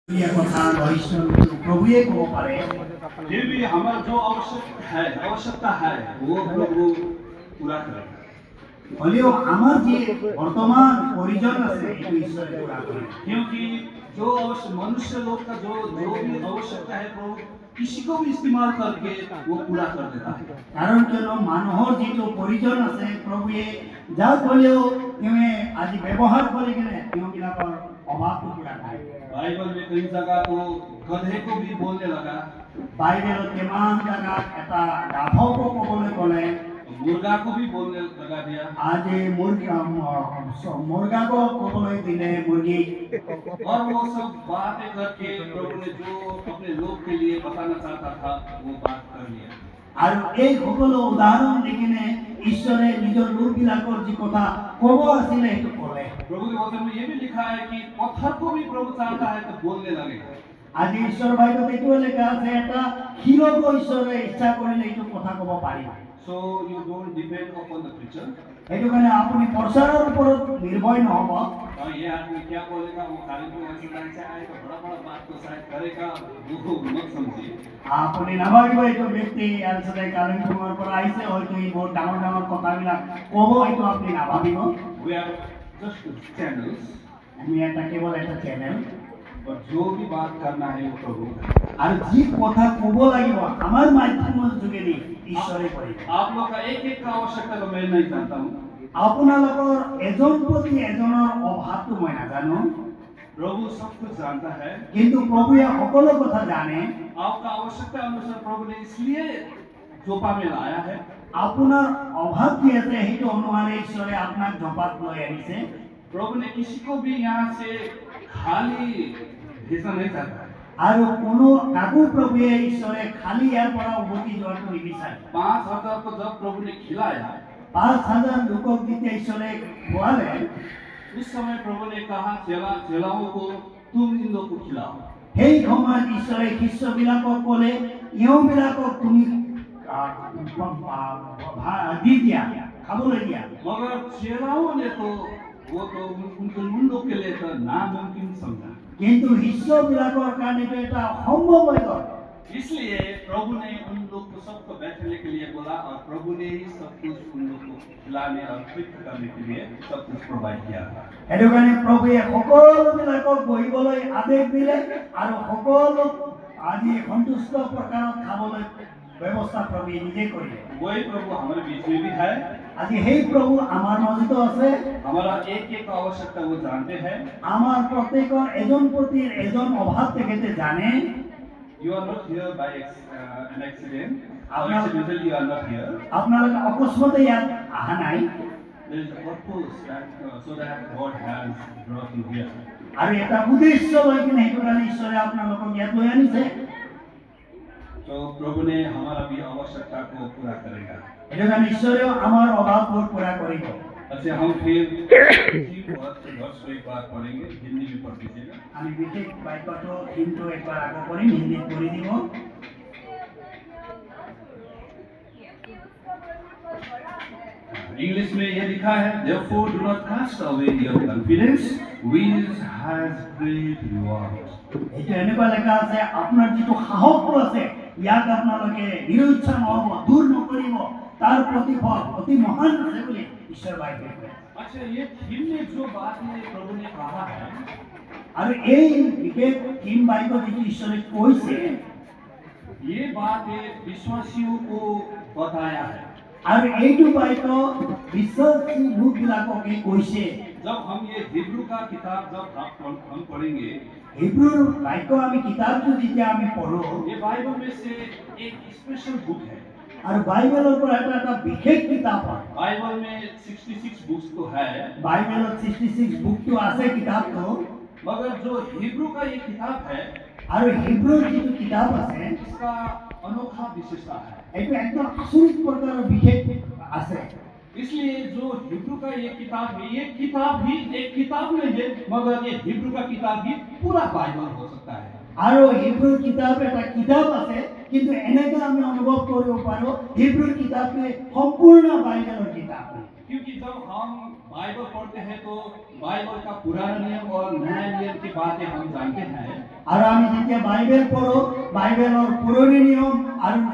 यह कथा रहस्य प्रभुए को पारे फिर भी हमारा जो आवश्यकता है वो प्रभु पूरा करेगा। হলেও আমার যে বর্তমান পরিজন আছে এই ঈশ্বরে পুরা করে क्योंकि जो मनुष्य लोग का जो भी आवश्यकता है प्रभु किसी को भी इस्तेमाल करके वो पूरा कर देता है। কারণ কেন মানুহৰ যেটো পৰিজন আছে প্ৰভুয়ে যা হলেও তুমি আজি ব্যবহাৰ কৰে গেলে তেওঁবিলাকৰ অভাৱটো পুৰা কৰে। बाइबल में कई जगह तो गधे को भी बोलने लगा, বাইবেলত কিমান জাগাত এটা গাধকো ক'বলৈ ক'লে, मुर्गा को भी बोलने लगा दिया। আজি মুৰ্গাকো ক'বলৈ দিলে মুৰ্গী। और वो सब बातें करके प्रभु ने जो अपने लोग के लिए बताना चाहता था वो बात कर लिया। আৰু এই সকলো উদাহৰণ দেখিনে ঈশ্বৰে নিজৰ লোকবিলাকৰ যি কথা ক'ব আছিলে সেইটো ক'লে। प्रभु के वचन में ये भी लिखा है कि पत्थर को भी प्रभु चाहता है तो बोलने लगेगा। আজি ঈশ্বৰ বাইবেলত এইটো লেখা আছে এটা শিৰকো ঈশ্বৰে ইচ্ছা কৰিলে এইটো কথা ক'ব পাৰিব। So you don't depend upon the preacher। সেইটো কাৰণে আপুনি প্ৰচাৰৰ ওপৰত নিৰ্ভয় নহ'ব। और ये आदमी क्या बोलेगा, वो कार्यक्रम से आएगा, बड़ा बात तो शायद करेगा, वो मत समझिए। আপুনি নাভাবিব এইটো ব্যক্তি আলসদাই কালিম্পঙৰ পৰা আহিছে, হয়তো ই বহুত ডাঙৰ ডাঙৰ কথাবিলাক ক'ব, এইটো আপুনি নাভাবিব। We are just channels। আমি এটা কেৱল এটা চেনেল, और जो भी बात करना है वो प्रभु আৰু যি কথা ক'ব লাগিব আমাৰ মাধ্যমৰ যোগেদি ঈশ্বৰে কৰিব। आप लोग का एक का आवश्यकता तो मैं नहीं जानता हूँ। আপোনালোকৰ এজন প্ৰতি এজনৰ অভাৱটো মই নাজানো, प्रभु सब कुछ जानता है। কিন্তু প্ৰভুৱে সকলো কথা জানে। आपका आवश्यकता अनुसार प्रभु ने इसलिए जोपा में लाया है। আপোনাৰ অভাৱ কি আছে সেইটো অনুসাৰে ঈশ্বৰে আপোনাক জপাত লৈ আনিছে। प्रभु ने किसी को भी यहाँ से खाली भेजना नहीं चाहता है। আৰু কোনো কাকো প্ৰভুৱে ঈশ্বৰে খালি ইয়াৰ পৰা উভতি যোৱাটো নিবিচাৰে। 5,000 को जब प्रभु ने खिलाया 5,000 লোকক যেতিয়া ঈশ্বৰে খোৱালে, उस समय प्रभु ने कहा चेलाओं को तुम इन लोग को खिलाओ। সেই সময়ত ঈশ্বৰে শিষ্যবিলাকক ক'লে ইহঁতবিলাকক তুমি দি দিয়া, খাবলৈ দিয়া। मगर चेलाओं ने तो वो तो उन लोग के लिए तो नामुमकिन समझा। কিন্তু শিষ্যবিলাকৰ কাৰণে এইটো এটা অসম্ভৱ হৈ গ'ল। इसलिए प्रभु ने उन लोग को सबको बैठने के लिए बोला और प्रभु ने ही सब कुछ उन लोग को खिलाने और तृप्त करने के लिए सब कुछ प्रोवाइड किया था। সেইটো কাৰণে প্ৰভুৱে সকলোবিলাকক বহিবলৈ আদেশ দিলে আৰু সকলো আজি সন্তুষ্ট প্ৰকাৰত খাবলৈ ব্যৱস্থা প্ৰভুৱে নিজে কৰিলে। वही प्रभु हमारे बीच में भी है। আজি সেই প্ৰভু আমাৰ মাজতো আছে। हमारा एक आवश्यकता वो जानते हैं। আমাৰ প্ৰত্যেকৰ এজন প্ৰতি এজন অভাৱ তেখেতে জানে। You are not here by an accident. Accidentally you are not here. আপোনালোকে অকস্মাতে ইয়াত অহা নাই। There is a purpose that so that God has brought you here. আৰু এটা উদ্দেশ্য লৈ কিনে সেইটো কাৰণে ঈশ্বৰে আপোনালোকক ইয়াত লৈ আনিছে। तो प्रभु ने हमारा भी आवश्यकता को पूरा करेगा। সেইটো কাৰণে ঈশ্বৰেও আমাৰ অভাৱবোৰ পূৰা কৰিব। अच्छा हम फिर वर्ष एक बार पढ़ेंगे, हिंदी में पढ़ दीजिएगा। আমি বিশেষ বাক্যটো কিন্তু একবাৰ আগত কৰিম, হিন্দীত কৰি দিব। इंग्लिश में ये लिखा है, therefore do not cast away your confidence which has great reward। এইটো এনেকুৱা লেখা আছে, আপোনাৰ যিটো সাহসটো আছে ইয়াক আপোনালোকে নিৰুৎসাহ নহ'ব, দূৰ নকৰিব, তাৰ প্ৰতিফল অতি মহান আছে বুলি ঈশ্বৰ বাইবেলে কয়। अच्छा ये थीम में जो बात ने प्रभु ने कहा है, আৰু এই বিশেষ থিম বাক্য যিটো ঈশ্বৰে কৈছে, ये बात विश्वासियों को बताया है। আৰু এইটো বাক্য বিশ্বাসী লোকবিলাককে কৈছে। जब हम ये हिब्रू का किताब जब हम पढ़ेंगे, হিব্ৰুৰ বাক্য আমি কিতাপটো যেতিয়া আমি পঢ়ো, ये बाइबल में से एक स्पेशल बुक है। আৰু বাইবেলৰ পৰা এটা এটা বিশেষ কিতাপ হয়। बाइबल में 66 बुक्स तो है, বাইবেলত 66 বুকটো আছে কিতাপটো, मगर जो हिब्रू का ये किताब है আৰু হিব্ৰুৰ যিটো কিতাপ আছে इसका अनोखा विशेषता है। এইটো একদম আচৰিত প্ৰকাৰৰ বিশেষ আছে। इसलिए जो हिब्रू का ये किताब है, ये किताब भी एक किताब नहीं है, मगर ये हिब्रू का किताब भी पूरा बाइबल हो सकता है। আৰু হিব্ৰুৰ কিতাপ এটা কিতাপ আছে, কিন্তু এনেকৈ আমি অনুভৱ কৰিব পাৰোঁ হিব্ৰুৰ কিতাপটোৱে সম্পূৰ্ণ বাইবেলৰ কিতাপ। क्योंकि जब हम बाइबल पढ़ते हैं तो बाइबल का पुराना नियम और नया नियम की बातें हम जानते हैं। আৰু আমি যেতিয়া বাইবেল পঢ়ো বাইবেলৰ পুৰণি নিয়ম আৰু